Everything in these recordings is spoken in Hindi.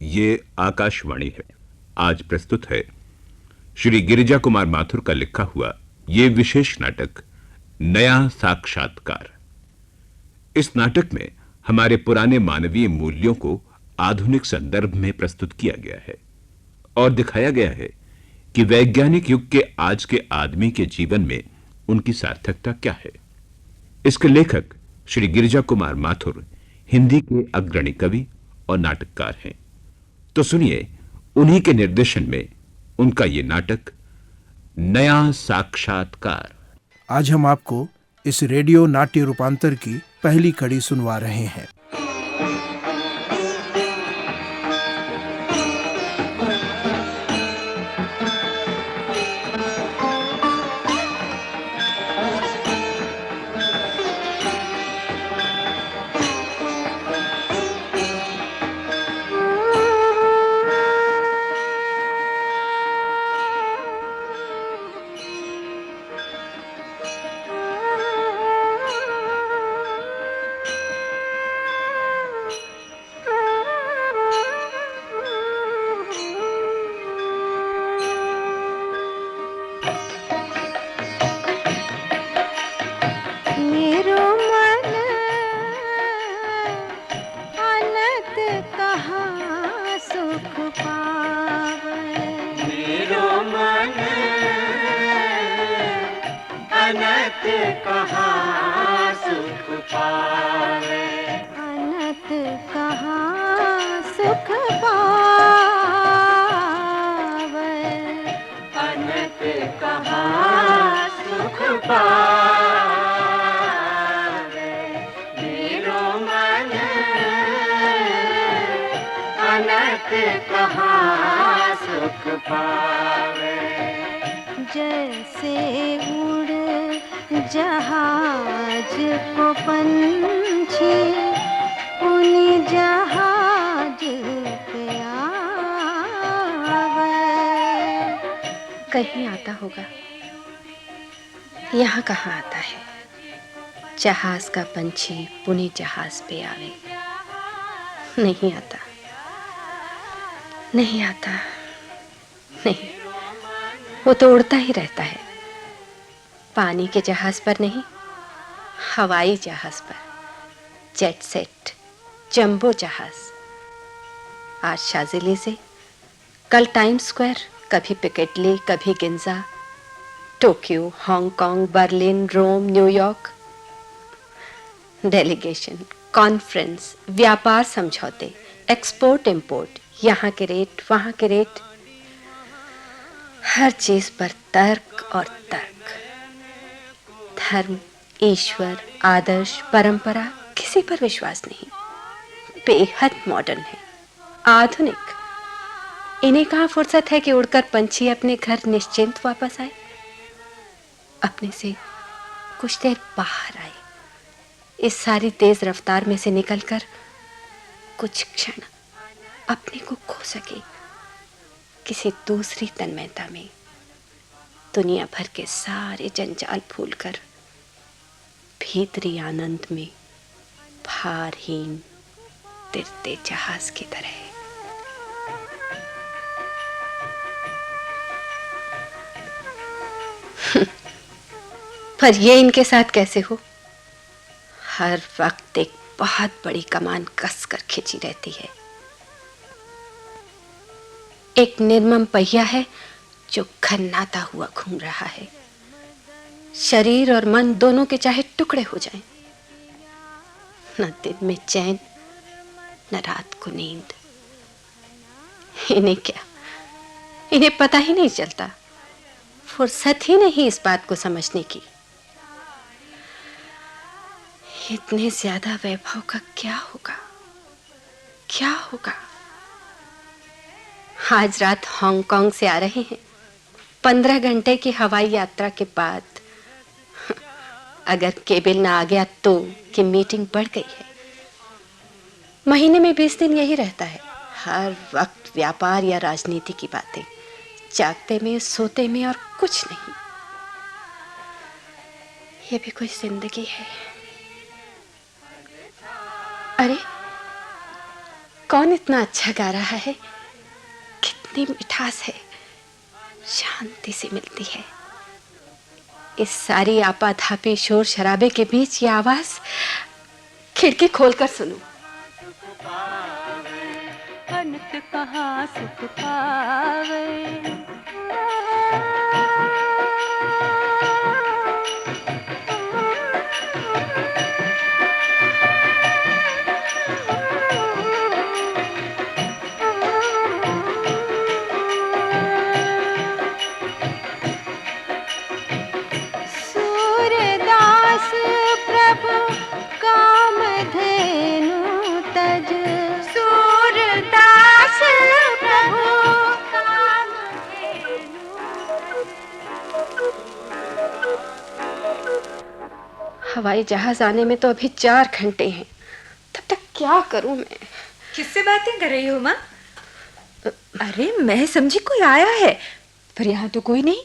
ये आकाशवाणी है। आज प्रस्तुत है श्री गिरिजा कुमार माथुर का लिखा हुआ ये विशेष नाटक नया साक्षात्कार। इस नाटक में हमारे पुराने मानवीय मूल्यों को आधुनिक संदर्भ में प्रस्तुत किया गया है और दिखाया गया है कि वैज्ञानिक युग के आज के आदमी के जीवन में उनकी सार्थकता क्या है। इसके लेखक श्री गिरिजा कुमार माथुर हिंदी के अग्रणी कवि और नाटककार हैं। तो सुनिए उन्हीं के निर्देशन में उनका यह नाटक नया साक्षात्कार। आज हम आपको इस रेडियो नाट्य रूपांतर की पहली कड़ी सुनवा रहे हैं। कहाँ सुख पावे, अनंत कहाँ सुख पावे, अनंत कहाँ सुख पावे। मेरो मन अनंत कहाँ सुख पावे। जैसे उड़ जहाज को पंछी उन्हीं जहाज पे आवे। कहीं आता होगा, यहाँ कहाँ आता है। जहाज का पंछी पुणे जहाज पे आवे। नहीं आता, नहीं आता, नहीं, वो तो उड़ता ही रहता है। पानी के जहाज पर नहीं, हवाई जहाज पर, जेट सेट, जंबो जहाज। आज शाजिली से, कल टाइम स्क्वायर, कभी पिकेटली, कभी गिंजा, टोक्यो, हांगकांग, बर्लिन, रोम, न्यूयॉर्क। डेलीगेशन, कॉन्फ्रेंस, व्यापार समझौते, एक्सपोर्ट इंपोर्ट, यहाँ के रेट, वहाँ के रेट, हर चीज पर तर्क और तर्क। धर्म, ईश्वर, आदर्श, परंपरा, किसी पर विश्वास नहीं। बेहद मॉडर्न है, आधुनिक। इन्हें कहाँ फुर्सत है कि उड़कर पंछी अपने घर निश्चिंत वापस आए, अपने से कुछ देर बाहर आए, इस सारी तेज रफ्तार में से निकलकर कुछ क्षण अपने को खो सके किसी दूसरी तन्मयता में। दुनिया भर के सारे जंजाल भूलकर भीतरी आनंद में भारहीन तिरते जहाज की तरह। पर ये इनके साथ कैसे हो? हर वक्त एक बहुत बड़ी कमान कसकर खींची रहती है। एक निर्मम पहिया है जो घन्नाता हुआ घूम रहा है। शरीर और मन दोनों के चाहे टुकड़े हो जाएं, न दिन में चैन, न रात को नींद। इन्हें क्या, इन्हें पता ही नहीं चलता, फुर्सत ही नहीं इस बात को समझने की। इतने ज्यादा वैभव का क्या होगा, क्या होगा? आज रात हांगकांग से आ रहे हैं, 15 घंटे की हवाई यात्रा के बाद। अगर केबिल ना आ गया तो कि मीटिंग बढ़ गई है। महीने में 20 दिन यही रहता है, हर वक्त व्यापार या राजनीति की बातें, जागते में, सोते में और कुछ नहीं। ये भी कोई जिंदगी है? अरे कौन इतना अच्छा गा रहा है? कितनी मिठास है, शांति से मिलती है। इस सारी आपाधापी शोर शराबे के बीच ये आवाज, खिड़की खोलकर सुनो। अनंत कहाँ सुख पावे, सूरदास प्रभु कामधेनु तज, सूरदास प्रभु कामधेनु। हवाई जहाज आने में तो अभी 4 घंटे हैं। तब तक क्या करूं मैं? किससे बातें कर रही हो माँ? अरे मैं समझी कोई आया है, पर यहाँ तो कोई नहीं।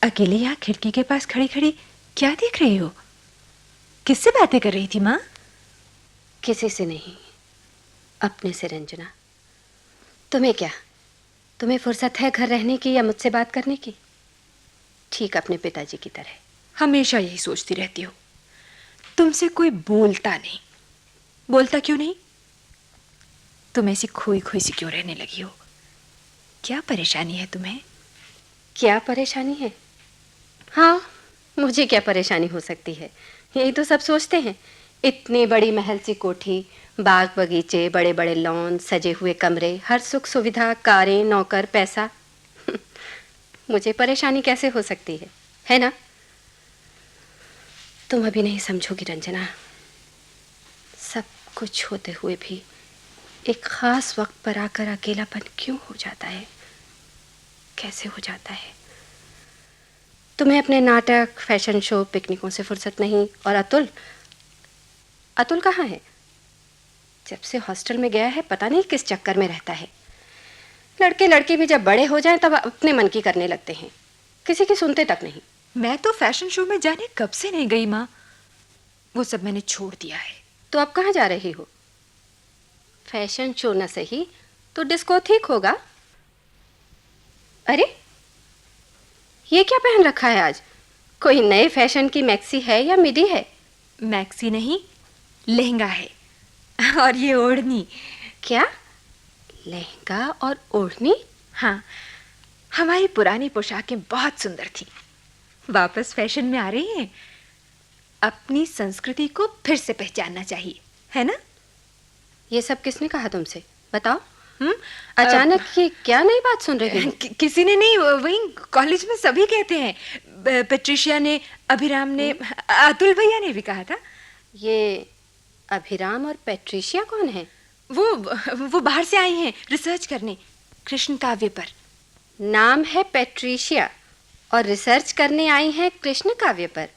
अकेले यहाँ खिड़की के पास खड़ी खड़ी क्या देख रही हो? किससे बातें कर रही थी माँ? किसी से नहीं, अपने से रंजना। तुम्हें क्या, तुम्हें फुर्सत है घर रहने की या मुझसे बात करने की? ठीक अपने पिताजी की तरह। हमेशा यही सोचती रहती हो, तुमसे कोई बोलता नहीं। बोलता क्यों नहीं? तुम ऐसी खोई खोई सी क्यों रहने लगी हो? क्या परेशानी है तुम्हें? क्या परेशानी है? हाँ, मुझे क्या परेशानी हो सकती है? यही तो सब सोचते हैं। इतनी बड़ी महल सी कोठी, बाग बगीचे, बड़े बड़े लॉन, सजे हुए कमरे, हर सुख सुविधा, कारें, नौकर, पैसा। मुझे परेशानी कैसे हो सकती है ना? तुम अभी नहीं समझोगी रंजना। सब कुछ होते हुए भी एक खास वक्त पर आकर अकेलापन क्यों हो जाता है? कैसे हो जाता है? तुम्हें अपने नाटक, फैशन शो, पिकनिकों से फुर्सत नहीं। और अतुल कहाँ है? जब से हॉस्टल में गया है पता नहीं किस चक्कर में रहता है। लड़के लड़की भी जब बड़े हो जाएं तब अपने मन की करने लगते हैं, किसी की सुनते तक नहीं। मैं तो फैशन शो में जाने कब से नहीं गई माँ, वो सब मैंने छोड़ दिया है। तो अब कहाँ जा रही हो? फैशन शो न सही तो डिस्को ठीक होगा। अरे ये क्या पहन रखा है आज? कोई नए फैशन की मैक्सी है या मिडी है? मैक्सी नहीं, लहंगा है। और ये ओढ़नी। क्या? लहंगा और ओढ़नी? हाँ, हमारी पुरानी पोशाकें बहुत सुंदर थी, वापस फैशन में आ रही हैं। अपनी संस्कृति को फिर से पहचानना चाहिए, है ना? ये सब किसने कहा तुमसे? बताओ। अचानक ये क्या नई बात सुन रही हो? किसी ने नहीं, वही कॉलेज में सभी कहते हैं। पेट्रिशिया ने, अभिराम ने, अतुल भैया ने भी कहा था। ये अभिराम और पेट्रिशिया कौन है? वो बाहर से आई हैं रिसर्च करने, कृष्ण काव्य पर। नाम है पेट्रिशिया और रिसर्च करने आई हैं कृष्ण काव्य पर।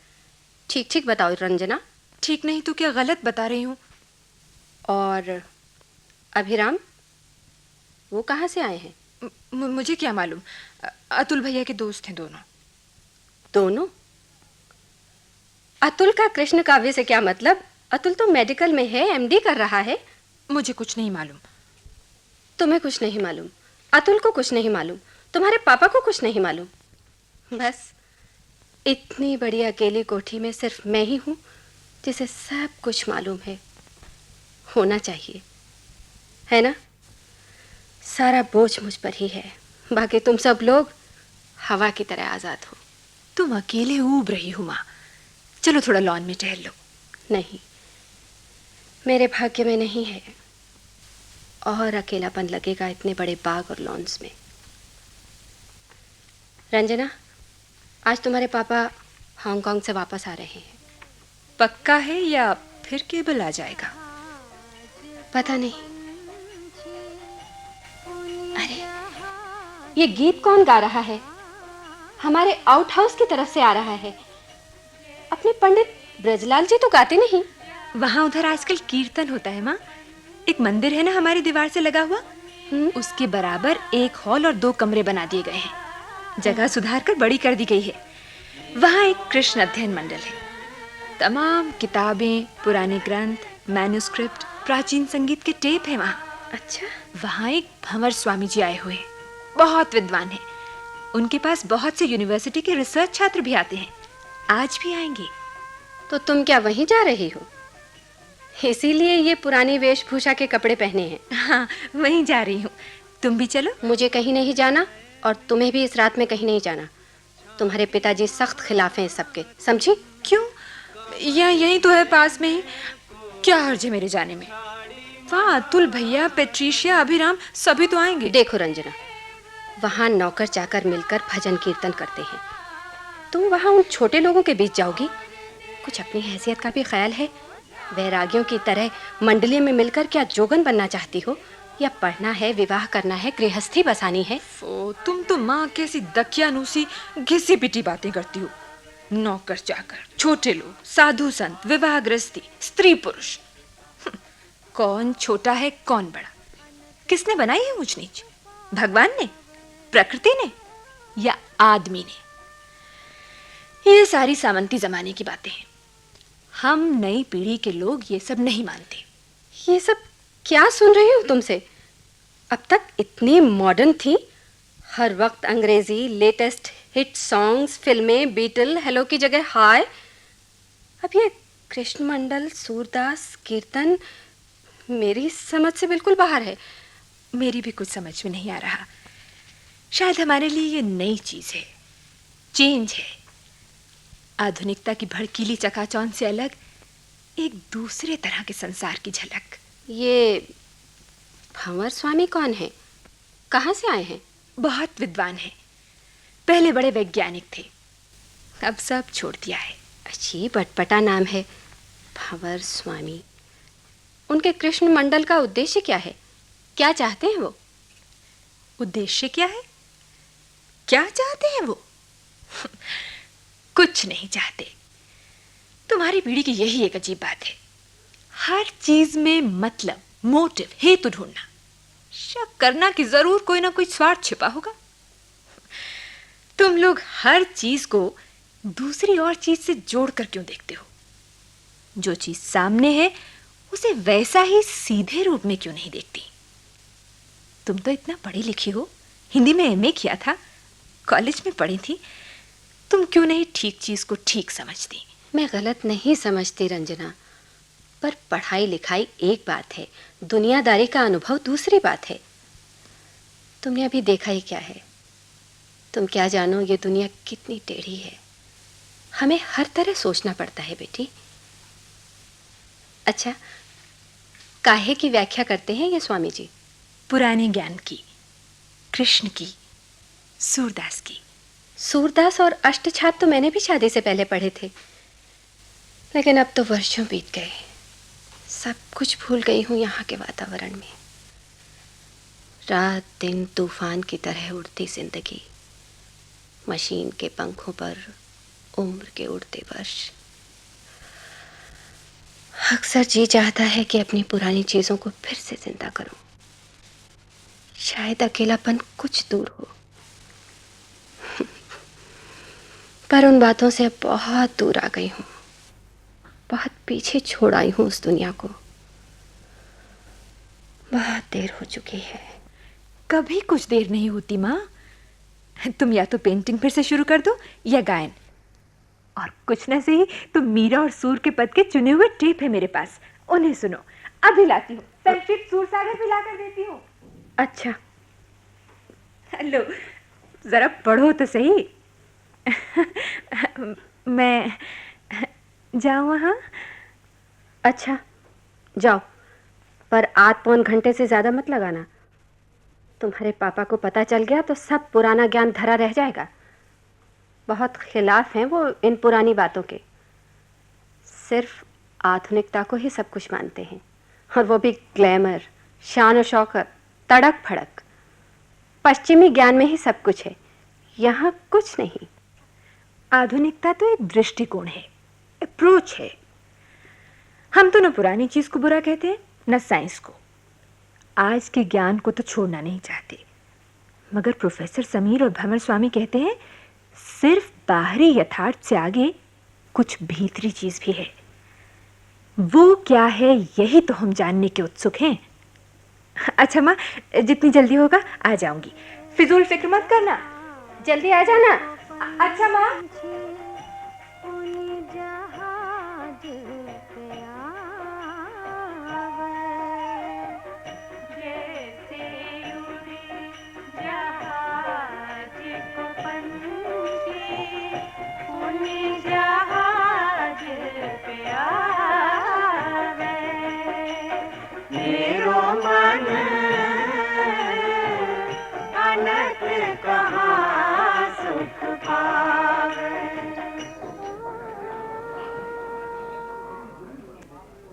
ठीक ठीक बताओ रंजना। ठीक नहीं तो क्या गलत बता रही हूँ? और अभिराम, वो कहाँ से आए हैं? मुझे क्या मालूम। अतुल भैया के दोस्त हैं दोनों। दोनों? अतुल का कृष्ण काव्य से क्या मतलब? अतुल तो मेडिकल में है, एमडी कर रहा है। मुझे कुछ नहीं मालूम। तुम्हें कुछ नहीं मालूम, अतुल को कुछ नहीं मालूम, तुम्हारे पापा को कुछ नहीं मालूम। बस इतनी बड़ी अकेली कोठी में सिर्फ मैं ही हूँ जिसे सब कुछ मालूम है। होना चाहिए, है ना? सारा बोझ मुझ पर ही है, बाकी तुम सब लोग हवा की तरह आजाद हो। तुम अकेले ऊब रही हो माँ, चलो थोड़ा लॉन में टहल लो। नहीं, मेरे भाग्य में नहीं है। और अकेलापन लगेगा इतने बड़े बाग और लॉन्स में। रंजना, आज तुम्हारे पापा हांगकांग से वापस आ रहे हैं। पक्का है या फिर केबल आ जाएगा? पता नहीं। अरे ये गीत कौन गा रहा है? हमारे आउट हाउस की तरफ से आ रहा है। अपने पंडित ब्रजलाल जी तो गाते नहीं। वहां उधर आजकल कीर्तन होता है माँ। एक मंदिर है ना हमारी दीवार से लगा हुआ, उसके बराबर एक हॉल और 2 कमरे बना दिए गए हैं। जगह सुधार कर बड़ी कर दी गई है। वहां एक कृष्ण अध्ययन मंडल है। तमाम किताबें, पुराने ग्रंथ, मैन्युस्क्रिप्ट, प्राचीन संगीत के टेप हैं वहाँ। अच्छा, वहाँ एक भंवर स्वामी जी आए हुए हैं, बहुत विद्वान हैं। उनके पास बहुत से यूनिवर्सिटी के रिसर्च छात्र भी आते हैं, आज भी आएंगे। तो तुम क्या वहीं जा रही हो? इसीलिए ये पुरानी वेशभूषा के कपड़े पहने हैं। हाँ, वहीं जा रही हूँ, तुम भी चलो। मुझे कहीं नहीं जाना और तुम्हें भी इस रात में कहीं नहीं जाना। तुम्हारे पिताजी सख्त खिलाफ हैं इस सबके, समझी? क्यों? यहीं तो है पास में ही, क्या हर्ज है मेरे जाने में? वहाँ अतुल भैया, पेट्रिशिया, अभिराम सभी तो आएंगे। देखो रंजना, वहाँ नौकर चाकर मिलकर भजन कीर्तन करते हैं, तुम वहाँ उन छोटे लोगों के बीच जाओगी? कुछ अपनी हैसियत का भी ख्याल है? वैरागियों की तरह मंडली में मिलकर क्या जोगन बनना चाहती हो, या पढ़ना है, विवाह करना है, गृहस्थी बसानी है? तुम तो माँ कैसी दकियानूसी घिसी पिटी बातें करती हो। नौकर चाकर, छोटे लोग, साधु संत, विवाह गृहस्थी, स्त्री पुरुष, कौन छोटा है कौन बड़ा? किसने बनाई है ऊंच नीच? भगवान ने, प्रकृति ने, या आदमी ने? ये सारी सामंती जमाने की बातें हैं। हम नई पीढ़ी के लोग ये सब नहीं मानते। ये सब क्या सुन रही हूँ तुमसे? अब तक इतनी मॉडर्न थी, हर वक्त अंग्रेजी लेटेस्ट हिट सॉन्ग्स, फिल्में, बीटल, हेलो की जगह हाय। अब ये कृष्ण मंडल, सूरदास, कीर्तन मेरी समझ से बिल्कुल बाहर है। मेरी भी कुछ समझ में नहीं आ रहा। शायद हमारे लिए ये नई चीज है, चेंज है। आधुनिकता की भड़कीली चकाचौंध से अलग एक दूसरे तरह के संसार की झलक। ये भंवर स्वामी कौन है? कहाँ से आए हैं? बहुत विद्वान है, पहले बड़े वैज्ञानिक थे, अब सब छोड़ दिया है। अजीब अटपटा नाम है, भंवर स्वामी। उनके कृष्ण मंडल का उद्देश्य क्या है? क्या चाहते हैं वो? उद्देश्य क्या है? क्या चाहते हैं वो? कुछ नहीं चाहते। तुम्हारी पीढ़ी की यही एक अजीब बात है, हर चीज में मतलब, मोटिव, हेतु ढूंढना। शक करना कि जरूर कोई ना कोई स्वार्थ छिपा होगा। तुम लोग हर चीज को दूसरी और चीज से जोड़कर क्यों देखते हो? जो चीज सामने है उसे वैसा ही सीधे रूप में क्यों नहीं देखती? तुम तो इतना पढ़ी लिखी हो, हिंदी में एमए किया था, कॉलेज में पढ़ी थी, तुम क्यों नहीं ठीक चीज को ठीक समझती? मैं गलत नहीं समझती रंजना, पर पढ़ाई लिखाई एक बात है, दुनियादारी का अनुभव दूसरी बात है। तुमने अभी देखा ही क्या है? तुम क्या जानो ये दुनिया कितनी टेढ़ी है। हमें हर तरह सोचना पड़ता है बेटी। अच्छा, काहे की व्याख्या करते हैं ये स्वामी जी? पुराने ज्ञान की, कृष्ण की, सूरदास की। सूरदास और अष्टछाद तो मैंने भी शादी से पहले पढ़े थे, लेकिन अब तो वर्षों बीत गए, सब कुछ भूल गई हूँ यहाँ के वातावरण में। रात दिन तूफान की तरह उड़ती जिंदगी, मशीन के पंखों पर उम्र के उड़ते वर्ष। अक्सर जी चाहता है कि अपनी पुरानी चीजों को फिर से जिंदा करूं, शायद अकेलापन कुछ दूर हो। पर उन बातों से अब बहुत दूर आ गई हूं, बहुत पीछे छोड़ आई हूं उस दुनिया को। बहुत देर हो चुकी है। कभी कुछ देर नहीं होती माँ। तुम या तो पेंटिंग फिर से शुरू कर दो या गायन, और कुछ न सही तो मीरा और सूर के पद के चुने हुए टेप है मेरे पास, उन्हें सुनो। अभी लाती हूँ, संक्षिप्त सूर सागर भी ला कर देती हूँ। अच्छा, लो जरा पढ़ो तो सही। मैं जाऊँ वहाँ? अच्छा जाओ, पर आध पौन घंटे से ज्यादा मत लगाना। तुम्हारे पापा को पता चल गया तो सब पुराना ज्ञान धरा रह जाएगा। बहुत खिलाफ हैं वो इन पुरानी बातों के, सिर्फ आधुनिकता को ही सब कुछ मानते हैं, और वो भी ग्लैमर, शान और शौकत, तड़क फड़क। पश्चिमी ज्ञान में ही सब कुछ है, यहाँ कुछ नहीं। आधुनिकता तो एक दृष्टिकोण है, अप्रोच है। हम तो न पुरानी चीज को बुरा कहते हैं न साइंस को। आज के ज्ञान को तो छोड़ना नहीं चाहते, मगर प्रोफेसर समीर और भंवर स्वामी कहते हैं सिर्फ बाहरी यथार्थ से आगे कुछ भीतरी चीज भी है। वो क्या है यही तो हम जानने के उत्सुक हैं। अच्छा माँ, जितनी जल्दी होगा आ जाऊंगी, फिजूल फिक्र मत करना, जल्दी आ जाना। अच्छा माँ।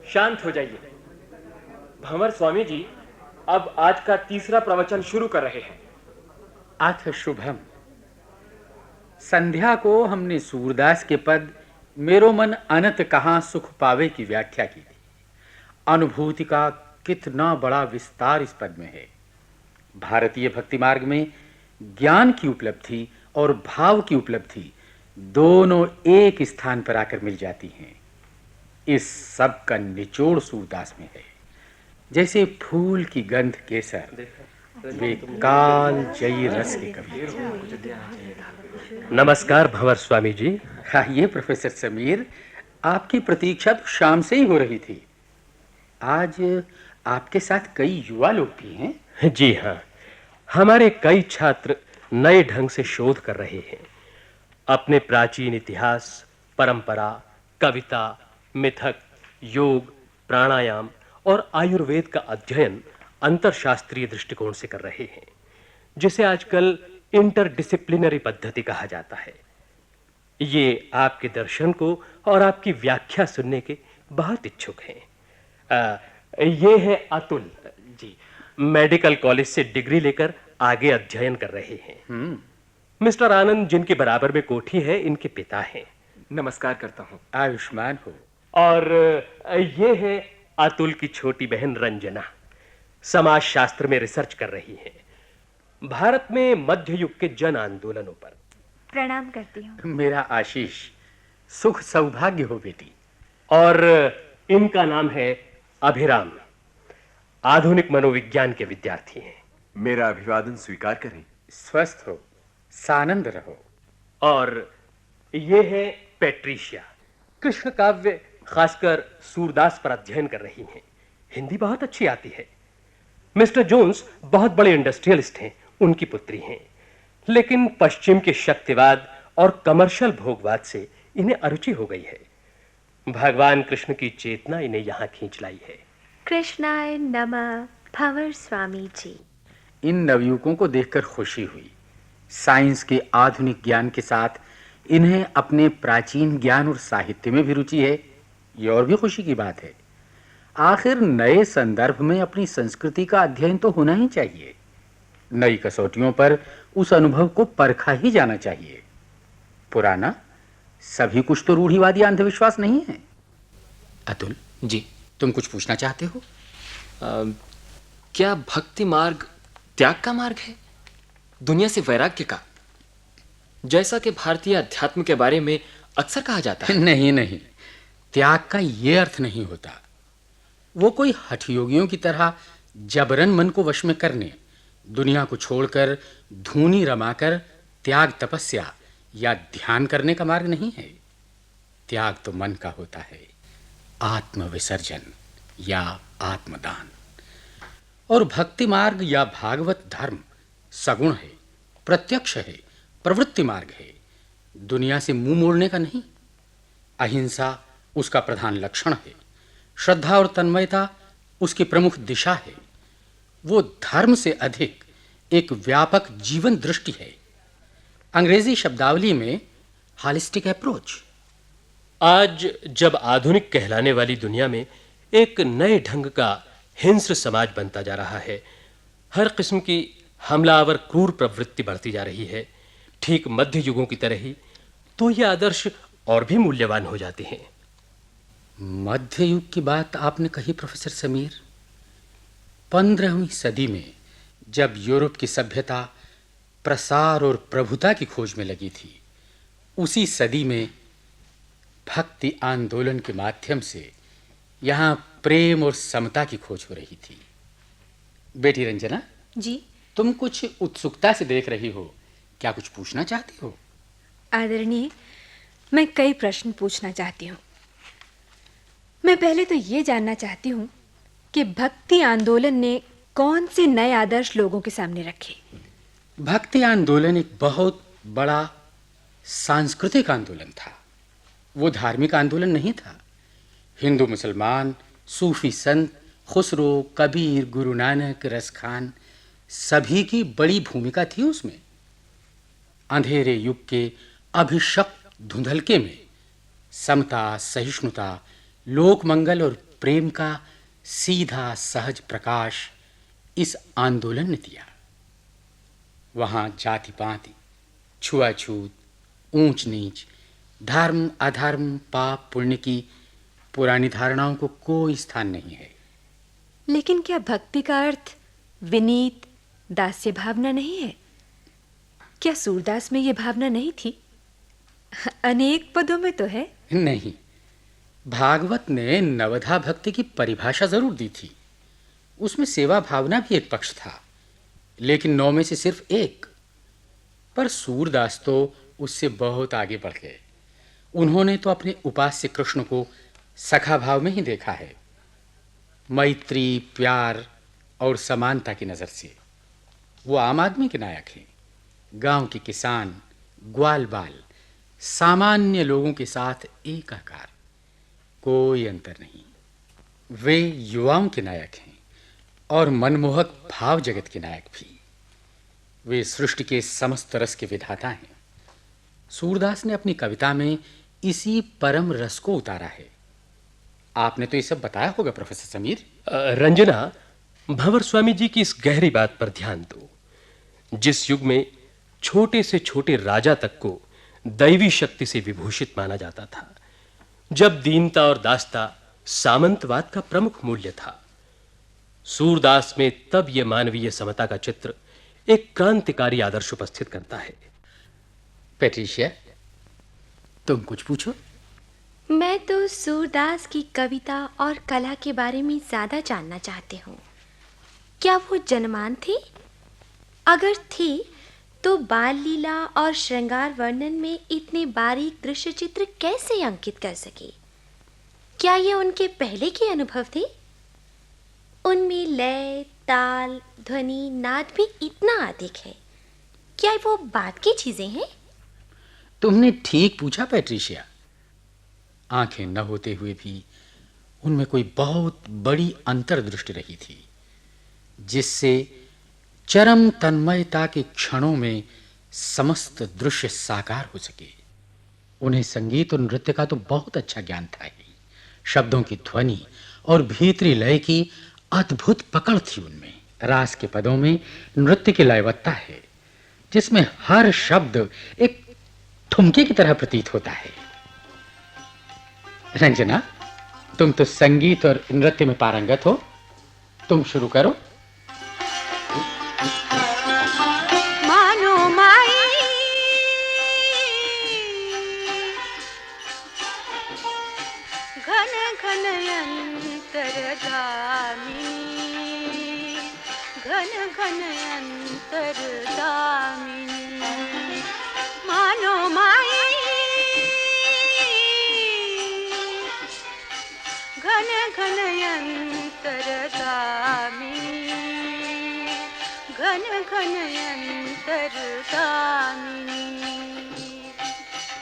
शांत हो जाइए। भंवर स्वामी जी अब आज का तीसरा प्रवचन शुरू कर रहे हैं। अथ शुभम। संध्या को हमने सूरदास के पद मेरो मन अनंत कहाँ सुख पावे की व्याख्या की थी। अनुभूति का कितना बड़ा विस्तार इस पद में है। भारतीय भक्ति मार्ग में ज्ञान की उपलब्धि और भाव की उपलब्धि दोनों एक स्थान पर आकर मिल जाती हैं। इस सब का निचोड़ सूरदास में है। जैसे फूल की गंध केसर, वे काल जयी रस के कवि। नमस्कार भंवर स्वामी जी। आइए प्रोफेसर समीर, आपकी प्रतीक्षा तो शाम से ही हो रही थी। आज आपके साथ कई युवा लोग भी हैं। जी हाँ, हमारे कई छात्र नए ढंग से शोध कर रहे हैं। अपने प्राचीन इतिहास, परंपरा, कविता, मिथक, योग, प्राणायाम और आयुर्वेद का अध्ययन अंतरशास्त्रीय दृष्टिकोण से कर रहे हैं, जिसे आजकल इंटरडिसिप्लिनरी पद्धति कहा जाता है। ये आपके दर्शन को और आपकी व्याख्या सुनने के बहुत इच्छुक हैं। ये है अतुल जी, मेडिकल कॉलेज से डिग्री लेकर आगे अध्ययन कर रहे हैं। मिस्टर आनंद, जिनके बराबर में कोठी है, इनके पिता हैं। नमस्कार करता हूँ। आयुष्मान हो। और ये है अतुल की छोटी बहन रंजना, समाज शास्त्र में रिसर्च कर रही है, भारत में मध्य युग के जन आंदोलनों पर। प्रणाम करती हूँ। मेरा आशीष, सुख सौभाग्य हो बेटी। और इनका नाम है अभिराम, आधुनिक मनोविज्ञान के विद्यार्थी हैं। मेरा अभिवादन स्वीकार करें। स्वस्थ हो, सानंद रहो। और ये है पैट्रिशिया, कृष्ण काव्य खासकर सूरदास पर अध्ययन कर रही हैं। हिंदी बहुत अच्छी आती है। मिस्टर जोन्स बहुत बड़े इंडस्ट्रियलिस्ट हैं, उनकी पुत्री हैं, लेकिन पश्चिम के शक्तिवाद और कमर्शियल भोगवाद से इन्हें अरुचि हो गई है। भगवान कृष्ण की चेतना इन्हें यहाँ खींच लाई है। कृष्णाय नमः भंवर स्वामी जी। इन नवयुवकों को देखकर खुशी हुई। साइंस के आधुनिक ज्ञान के साथ इन्हें अपने प्राचीन ज्ञान और साहित्य में भी रुचि है। ये और भी खुशी की बात है। आखिर नए संदर्भ में अपनी संस्कृति का अध्ययन तो होना ही चाहिए। नई कसौटियों पर उस अनुभव को परखा ही जाना चाहिए। पुराना सभी कुछ तो रूढ़िवादी अंधविश्वास नहीं है। अतुल जी, तुम कुछ पूछना चाहते हो? क्या भक्ति मार्ग त्याग का मार्ग है, दुनिया से वैराग्य का, जैसा कि भारतीय अध्यात्म के बारे में अक्सर कहा जाता है? नहीं नहीं, त्याग का यह अर्थ नहीं होता। वो कोई हठयोगियों की तरह जबरन मन को वश में करने, दुनिया को छोड़कर धूनी रमाकर त्याग, तपस्या या ध्यान करने का मार्ग नहीं है। त्याग तो मन का होता है, आत्म विसर्जन या आत्मदान। और भक्ति मार्ग या भागवत धर्म सगुण है, प्रत्यक्ष है, प्रवृत्ति मार्ग है, दुनिया से मुंह मोड़ने का नहीं। अहिंसा उसका प्रधान लक्षण है, श्रद्धा और तन्मयता उसकी प्रमुख दिशा है। वो धर्म से अधिक एक व्यापक जीवन दृष्टि है। अंग्रेजी शब्दावली में हॉलिस्टिक अप्रोच। आज जब आधुनिक कहलाने वाली दुनिया में एक नए ढंग का हिंस्र समाज बनता जा रहा है, हर किस्म की हमलावर क्रूर प्रवृत्ति बढ़ती जा रही है, ठीक मध्य युगों की तरह ही, तो ये आदर्श और भी मूल्यवान हो जाते हैं। मध्य युग की बात आपने कही प्रोफेसर समीर। 15वीं सदी में जब यूरोप की सभ्यता प्रसार और प्रभुता की खोज में लगी थी, उसी सदी में भक्ति आंदोलन के माध्यम से यहाँ प्रेम और समता की खोज हो रही थी। बेटी रंजना, जी तुम कुछ उत्सुकता से देख रही हो, क्या कुछ पूछना चाहती हो? आदरणीय, मैं कई प्रश्न पूछना चाहती हूँ। मैं पहले तो ये जानना चाहती हूँ कि भक्ति आंदोलन ने कौन से नए आदर्श लोगों के सामने रखे। भक्ति आंदोलन एक बहुत बड़ा सांस्कृतिक आंदोलन था। वो धार्मिक आंदोलन नहीं था। हिंदू, मुसलमान, सूफी संत, खुसरो, कबीर, गुरु नानक, रसखान, सभी की बड़ी भूमिका थी उसमें। अंधेरे युग के अभिशप्त धुंधलके में समता, सहिष्णुता, लोक मंगल और प्रेम का सीधा सहज प्रकाश इस आंदोलन ने दिया। वहां जाति पाति, छुआछूत, ऊंच नीच, धर्म अधर्म, पाप पुण्य की पुरानी धारणाओं को कोई स्थान नहीं है। लेकिन क्या भक्ति का अर्थ विनीत दास्य भावना नहीं है? क्या सूरदास में यह भावना नहीं थी? अनेक पदों में तो है। नहीं, भागवत ने नवधा भक्ति की परिभाषा जरूर दी थी। उसमें सेवा भावना भी एक पक्ष था, लेकिन 9 में से सिर्फ एक। पर सूरदास तो उससे बहुत आगे बढ़ गए। उन्होंने तो अपने उपास्य कृष्ण को सखा भाव में ही देखा है, मैत्री, प्यार और समानता की नजर से। वो आम आदमी के नायक हैं। गांव के किसान, ग्वाल बाल, सामान्य लोगों के साथ एकाकार, कोई अंतर नहीं। वे युवाओं के नायक हैं और मनमोहक भाव जगत के नायक भी। वे सृष्टि के समस्त रस के विधाता हैं। सूरदास ने अपनी कविता में इसी परम रस को उतारा है। आपने तो ये सब बताया होगा प्रोफेसर समीर। रंजना, भंवर स्वामी जी की इस गहरी बात पर ध्यान दो। जिस युग में छोटे से छोटे राजा तक को दैवी शक्ति से विभूषित माना जाता था, जब दीनता और दासता सामंतवाद का प्रमुख मूल्य था, सूरदास में तब यह मानवीय समता का चित्र एक क्रांतिकारी आदर्श उपस्थित करता है। पेट्रिशिया, तुम कुछ पूछो। मैं तो सूरदास की कविता और कला के बारे में ज्यादा जानना चाहती हूँ। क्या वो जनमान थे? अगर थे तो बाल लीला और श्रृंगार वर्णन में इतने बारीक दृश्य चित्र कैसे अंकित कर सके? क्या ये उनके पहले के अनुभव थे? उनमें लय, ताल, ध्वनि, नाद भी इतना अधिक है। क्या वो बाद की चीजें हैं? तुमने ठीक पूछा पेट्रिशिया। आंखें न होते हुए भी उनमें कोई बहुत बड़ी अंतर्दृष्टि रही थी, जिससे चरम तन्मयता के क्षणों में समस्त दृश्य साकार हो सके। उन्हें संगीत और नृत्य का तो बहुत अच्छा ज्ञान था ही। शब्दों की ध्वनि और भीतरी लय की अद्भुत पकड़ थी उनमें। रास के पदों में नृत्य की लयवत्ता है, जिसमें हर शब्द एक ठुमके की तरह प्रतीत होता है। रंजना, तुम तो संगीत और नृत्य में पारंगत हो, तुम शुरू करो। मानो माई घन घन अंतरगामी, घन घन अंतरगामी, मानो माई घन घन अंतरगामी, घन घन अंतरगामी।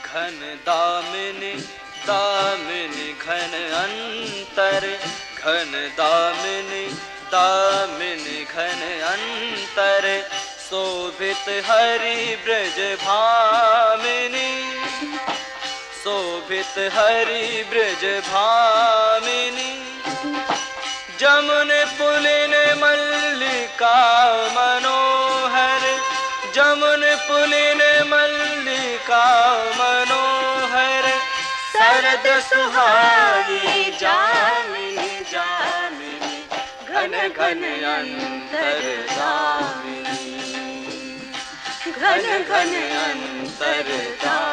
घन दामिनी दामिनी घन अंतर, घन दामिनी दामिनी घन अंतर, शोभित हरि ब्रज भामिनी, शोभित हरि ब्रज भामिनी, जमुन पुलिन मल्लिका मनोहर, जमुन पुलिन मल्लिका मनोहर, शरद सुहानी जामिनी जामिनी, घन घन अंतरगामिनी, घन घन अंतरगामिनी।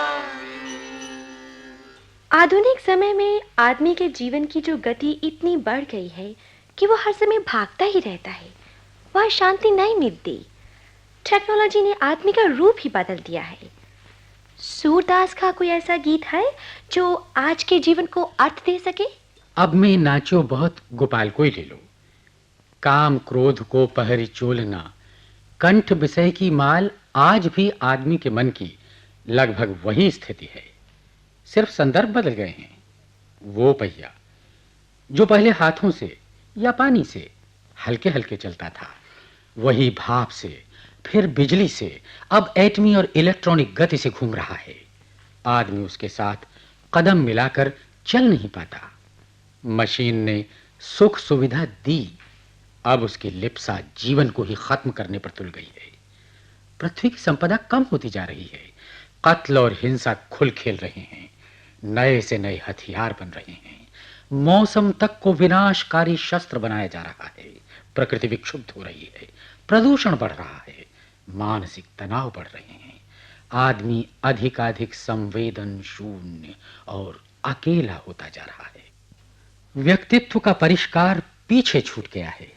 आधुनिक समय में आदमी के जीवन की जो गति इतनी बढ़ गई है कि वो हर समय भागता ही रहता है, वह शांति नहीं मिलती। टेक्नोलॉजी ने आदमी का रूप ही बदल दिया है। सूरदास का कोई ऐसा गीत है जो आज के जीवन को अर्थ दे सके? अब मैं नाचो बहुत गोपाल को ही ले लो। काम क्रोध को पहरी चोलना, कंठ विषय की माल, आज भी आदमी के मन की लगभग वही स्थिति है, सिर्फ संदर्भ बदल गए हैं। वो पहिया जो पहले हाथों से या पानी से हल्के हल्के चलता था, वही भाप से, फिर बिजली से, अब एटमी और इलेक्ट्रॉनिक गति से घूम रहा है। आदमी उसके साथ कदम मिलाकर चल नहीं पाता। मशीन ने सुख सुविधा दी, अब उसकी लिप्सा जीवन को ही खत्म करने पर तुल गई है। पृथ्वी की संपदा कम होती जा रही है। कत्ल और हिंसा खुल खेल रहे हैं। नए से नए हथियार बन रहे हैं। मौसम तक को विनाशकारी शस्त्र बनाया जा रहा है। प्रकृति विक्षुब्ध हो रही है। प्रदूषण बढ़ रहा है। मानसिक तनाव बढ़ रहे हैं। आदमी अधिकाधिक संवेदन शून्य और अकेला होता जा रहा है। व्यक्तित्व का परिष्कार पीछे छूट गया है।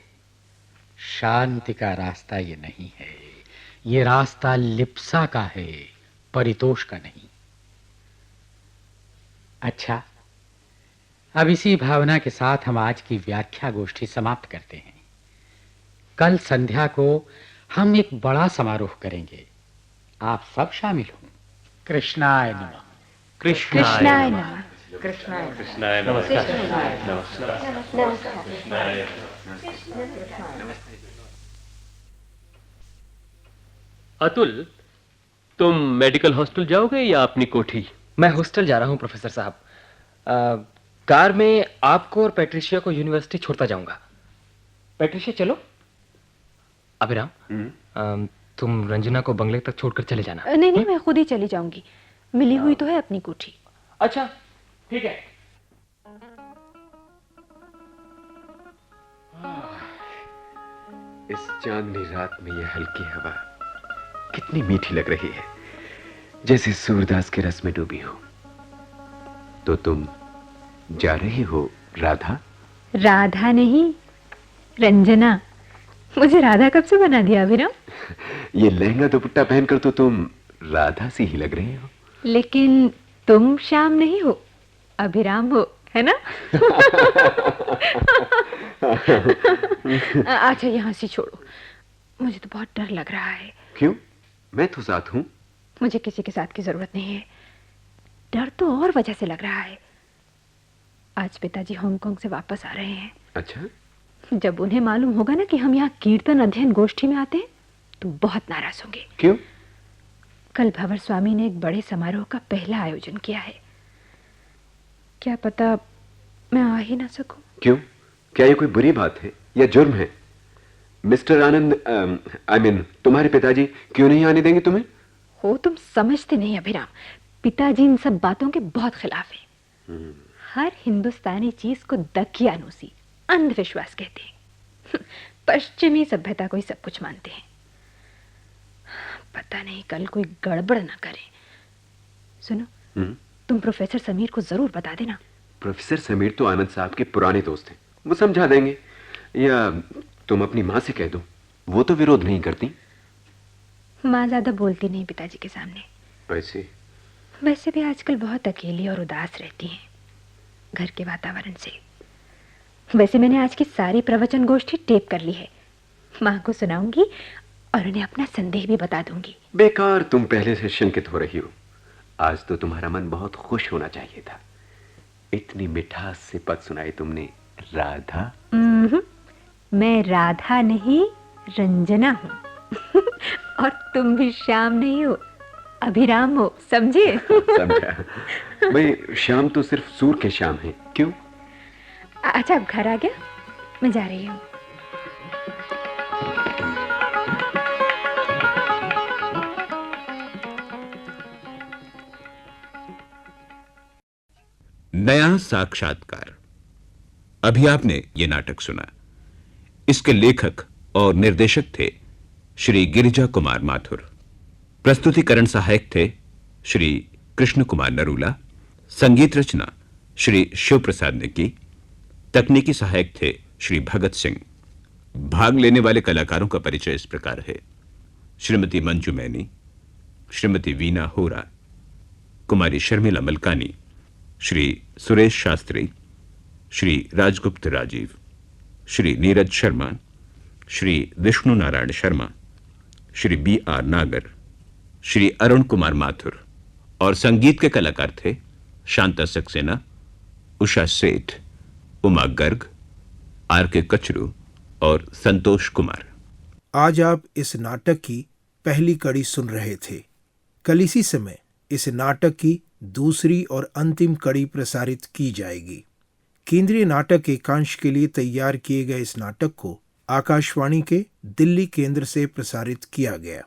शांति का रास्ता ये नहीं है। ये रास्ता लिप्सा का है, परितोष का नहीं। अच्छा, अब इसी भावना के साथ हम आज की व्याख्या गोष्ठी समाप्त करते हैं। कल संध्या को हम एक बड़ा समारोह करेंगे। आप सब शामिल हों। कृष्णाय नमः। कृष्णाय नमः। कृष्णाय नमस्कार। अतुल, तुम मेडिकल हॉस्टल जाओगे या अपनी कोठी? मैं हॉस्टल जा रहा हूँ प्रोफेसर साहब। कार में आपको और पैट्रिशिया को यूनिवर्सिटी छोड़ता जाऊंगा। पैट्रिशिया चलो। अभिराम, तुम रंजना को बंगले तक छोड़कर चले जाना। नहीं नहीं, मैं खुद ही चली जाऊंगी। मिली हुई तो है अपनी कोठी। अच्छा ठीक है। इस चांदनी रात में यह हल्की हवा कितनी मीठी लग रही है, जैसे सूरदास के रस में डूबी हो। तो तुम जा रही हो राधा? राधा नहीं, रंजना। मुझे राधा कब से बना दिया अभिराम? ये लहंगा दुपट्टा पहनकर तो तुम राधा सी ही लग रही हो। लेकिन तुम श्याम नहीं हो, अभिराम हो, है ना? अच्छा यहाँ से छोड़ो, मुझे तो बहुत डर लग रहा है। क्यों? मैं तो साथ हूं। मुझे किसी के साथ की जरूरत नहीं है। डर तो और वजह से लग रहा है। आज पिताजी हांगकांग से वापस आ रहे हैं। अच्छा? जब उन्हें मालूम होगा ना कि हम यहाँ कीर्तन अध्ययन गोष्ठी में आते हैं तो बहुत नाराज होंगे। क्यों? कल भंवर स्वामी ने एक बड़े समारोह का पहला आयोजन किया है। क्या पता मैं आ ही ना सकूं। क्यों? क्या ये कोई बुरी बात है या जुर्म है? मिस्टर आनंद, तुम्हारे पिताजी क्यों नहीं आने देंगे तुम्हें? हो, तुम समझते नहीं अभिराम। पिताजी इन सब बातों के बहुत खिलाफ है। हर हिंदुस्तानी चीज को दकियानूसी, अंधविश्वास कहते हैं। पश्चिमी सभ्यता को ही सब कुछ मानते हैं। पता नहीं कल कोई गड़बड़ ना करे। सुनो, तुम प्रोफेसर समीर को जरूर बता देना। प्रोफेसर समीर तो आनंद साहब के पुराने दोस्त हैं, वो समझा देंगे। या तुम अपनी माँ से कह दो, वो तो विरोध नहीं करती। माँ ज्यादा बोलती नहीं पिताजी के सामने। वैसे भी आजकल बहुत अकेली और उदास रहती हैं घर के वातावरण से। वैसे मैंने आज की सारी प्रवचन गोष्ठी टेप कर ली है। माँ को सुनाऊंगी और उन्हें अपना संदेह भी बता दूंगी। बेकार तुम पहले से शंकित हो रही हो। आज तो तुम्हारा मन बहुत खुश होना चाहिए था। इतनी मिठास से पद सुनाई तुमने, राधा। मैं राधा नहीं, रंजना हूँ। और तुम भी श्याम नहीं हो, अभिराम हो, समझे? समझा। भाई श्याम तो सिर्फ सूर के श्याम हैं। क्यों? अच्छा, अब घर आ गया, मैं जा रही हूँ। नया साक्षात्कार। अभी आपने ये नाटक सुना। इसके लेखक और निर्देशक थे श्री गिरिजा कुमार माथुर। प्रस्तुतिकरण सहायक थे श्री कृष्ण कुमार नरूला। संगीत रचना श्री शिव प्रसाद ने की। तकनीकी सहायक थे श्री भगत सिंह। भाग लेने वाले कलाकारों का परिचय इस प्रकार है: श्रीमती मंजू मैनी, श्रीमती वीना होरा, कुमारी शर्मिला मलकानी, श्री सुरेश शास्त्री, श्री राजगुप्त राजीव, श्री नीरज शर्मा, श्री विष्णु नारायण शर्मा, श्री B.R. नागर, श्री अरुण कुमार माथुर। और संगीत के कलाकार थे शांता सक्सेना, उषा सेठ, उमा गर्ग, R.K. कचरू और संतोष कुमार। आज आप इस नाटक की पहली कड़ी सुन रहे थे। कल इसी समय इस नाटक की दूसरी और अंतिम कड़ी प्रसारित की जाएगी। केंद्रीय नाटक एकांश के लिए तैयार किए गए इस नाटक को आकाशवाणी के दिल्ली केंद्र से प्रसारित किया गया।